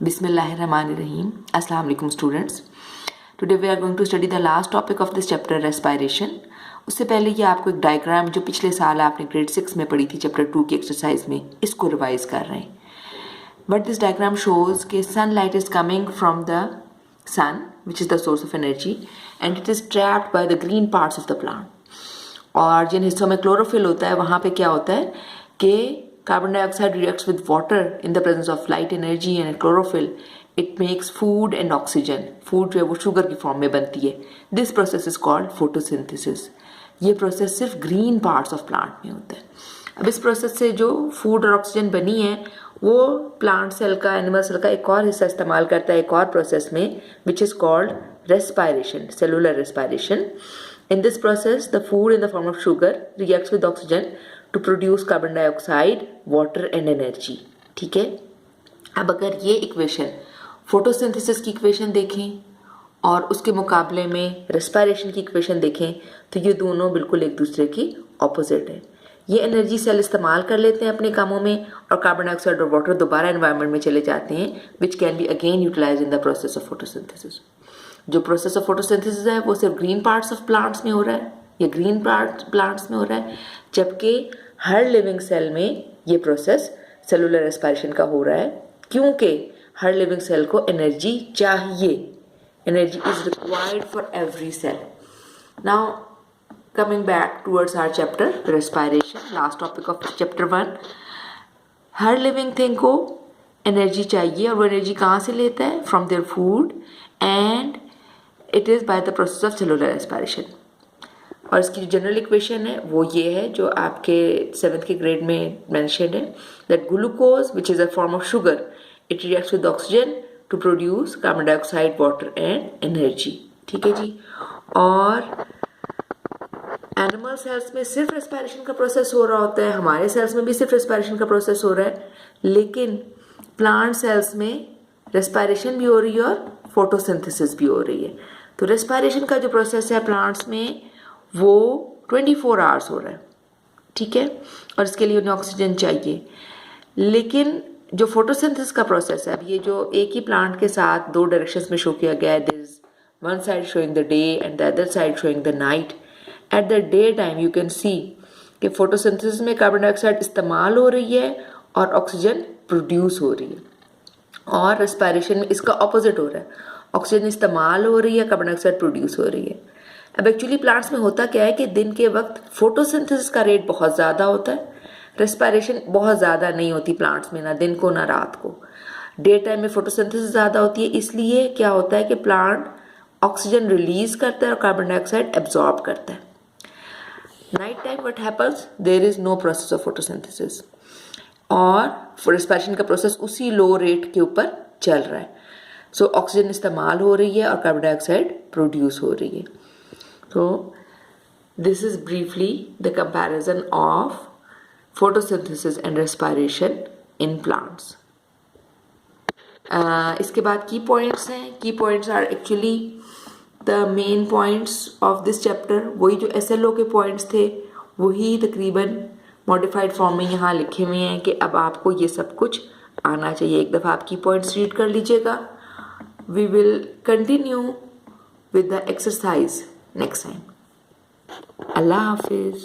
Bismillahirrahmanirrahim. Assalamu alaikum students. Today we are going to study the last topic of this chapter, respiration. उससे पहले ये आपको एक diagram जो पिछले साल आपने ग्रेड 6 में पढ़ी थी चैप्टर 2 की एक्सरसाइज में, इसको रिवाइज कर रहे हैं. But this diagram shows कि sunlight is coming from the sun, which is the source of energy, and it is trapped by the green parts of the plant. और जिन हिस्सों में क्लोरोफिल होता है वहाँ पे क्या होता है कि carbon dioxide reacts with water in the presence of light energy and chlorophyll. It makes food and oxygen. Food जो है वो शुगर की फॉर्म में बनती है. This process is called photosynthesis. ये प्रोसेस सिर्फ ग्रीन पार्ट्स ऑफ प्लांट में होता है. अब इस प्रोसेस से जो फूड और ऑक्सीजन बनी है वो प्लांट सेल का, एनिमल सेल का एक और हिस्सा इस्तेमाल करता है एक और प्रोसेस में, which is called respiration, cellular respiration. In this process, the food in the form of sugar reacts with oxygen to produce carbon dioxide, water and energy. ठीक है. अब अगर ये इक्वेशन फोटोसिंथेसिस की इक्वेशन देखें और उसके मुकाबले में रेस्पिरेशन की इक्वेशन देखें तो ये दोनों बिल्कुल एक दूसरे की ऑपोजिट है. ये एनर्जी सेल इस्तेमाल कर लेते हैं अपने कामों में और कार्बन डाइऑक्साइड और वाटर दोबारा एनवायरनमेंट में चले जाते हैं, which can be again utilize in the process of photosynthesis. जो प्रोसेस ऑफ फोटोसिंथेसिस है वो सिर्फ ग्रीन पार्ट्स ऑफ प्लांट्स में हो रहा है, ये ग्रीन प्लांट्स में हो रहा है, जबकि हर लिविंग सेल में ये प्रोसेस सेलुलर रेस्पिरेशन का हो रहा है, क्योंकि हर लिविंग सेल को एनर्जी चाहिए. Energy is required for every cell. Now coming back towards our chapter respiration, last topic of chapter 1. हर लिविंग थिंग को एनर्जी चाहिए और वो एनर्जी कहाँ से लेता है? From their food and it is by the process of cellular respiration. और इसकी जो जनरल इक्वेशन है वो ये है जो आपके 7th के ग्रेड में मेंशन है, that glucose which is a form of sugar it reacts with oxygen to produce carbon dioxide, water and energy. ठीक है जी. और एनिमल सेल्स में सिर्फ रेस्पिरेशन का प्रोसेस हो रहा होता है, हमारे सेल्स में भी सिर्फ रेस्पिरेशन का प्रोसेस हो रहा है, लेकिन प्लांट सेल्स में रेस्पिरेशन भी हो रही है और फोटोसिंथेसिस भी हो रही है. तो रेस्पिरेशन का जो प्रोसेस है प्लांट्स में वो 24 आवर्स हो रहा है. ठीक है. और इसके लिए उन्हें ऑक्सीजन चाहिए. लेकिन जो फोटोसिंथेसिस का प्रोसेस है, अब ये जो एक ही प्लांट के साथ दो डायरेक्शंस में शो किया गया है, there is one side showing the day and the other side showing the night. At the day time you can see कि फोटोसिंथेसिस में कार्बन डाइऑक्साइड इस्तेमाल हो रही है और ऑक्सीजन प्रोड्यूस हो रही है, और रेस्पिरेशन में इसका ऑपोजिट हो रहा है, ऑक्सीजन इस्तेमाल हो रही है, कार्बन डाइऑक्साइड प्रोड्यूस हो रही है. अब एक्चुअली प्लांट्स में होता क्या है कि दिन के वक्त फोटोसिंथेसिस का रेट बहुत ज़्यादा होता है, रेस्पिरेशन बहुत ज़्यादा नहीं होती प्लांट्स में, ना दिन को ना रात को. डे टाइम में फोटोसिंथेसिस ज़्यादा होती है, इसलिए क्या होता है कि प्लांट ऑक्सीजन रिलीज करता है और कार्बन डाइऑक्साइड एब्जॉर्ब करता है. Night time what happens, there is no process of photosynthesis और रेस्पिरेशन का प्रोसेस उसी लो रेट के ऊपर चल रहा है. सो ऑक्सीजन इस्तेमाल हो रही है और कार्बन डाइऑक्साइड प्रोड्यूस हो रही है. तो this is briefly the comparison of photosynthesis and respiration in plants. इसके बाद की पॉइंट्स हैं. Key points are actually the main points of this chapter. वही जो SLO के पॉइंट्स थे वही तकरीबन मॉडिफाइड फॉर्म में यहाँ लिखे हुए हैं कि अब आपको ये सब कुछ आना चाहिए. एक दफ़ा आप की पॉइंट्स रीड कर लीजिएगा. We will continue with the exercise next time. अल्लाह हाफिज़.